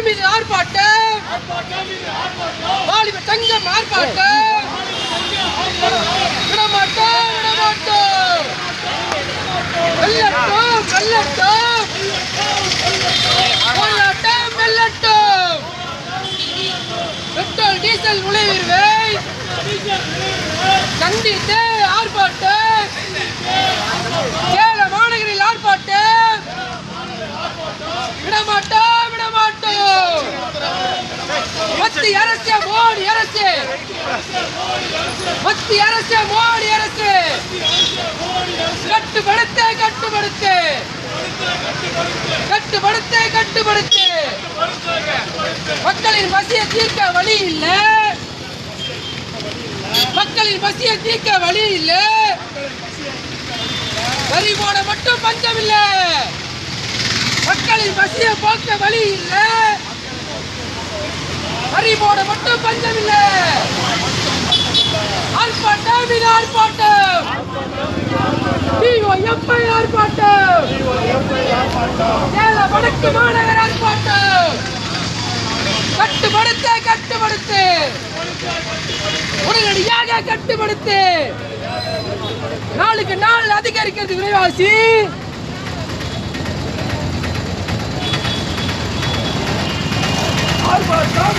மீது ஆர்ப்பாட்டம், வாலிப சங்கம் ஆர்ப்பாட்டம், விடமாட்டோம் விடமாட்டோம், வெல்லட்டும் வெல்லட்டும், போராட்டம் வெல்லட்டும். பெட்ரோல் டீசல் நுழைவுரிமை கண்டித்து ஆர்ப்பாட்டம், சேலம் மாநகரில் ஆர்ப்பாட்டம், விடமாட்டோம் விடமாட்டோம். மத்திய அரசு மோடி அரசு, மத்திய அரசு மோடி அரசு கட்டுப்படுத்து கட்டுப்படுத்து கட்டுப்படுத்து கட்டுப்படுத்து. மக்களின் பசியை தீர்க்க வழி இல்லை, மக்களின் பசியை தீர்க்க வழி இல்லை. வரி போட மட்டும் பஞ்சம் இல்லை, மக்களின் பசியை போக்க வழி இல்லை. வரி போட மட்டும் பஞ்சம் இல்லை. ஆர்ப்பாட்டம் மீது ஆர்ப்பாட்டம், டிஒஎஃப்ஐ ஆர்ப்பாட்டம், சேலம் வடக்கு மாநகர் ஆர்ப்பாட்டம். கட்டுப்படுத்து கட்டுப்படுத்து, உடனடியாக கட்டுப்படுத்து. நாளுக்கு நாள் அதிகரிக்கிறது விலைவாசி. ஆர்ப்பாட்டம்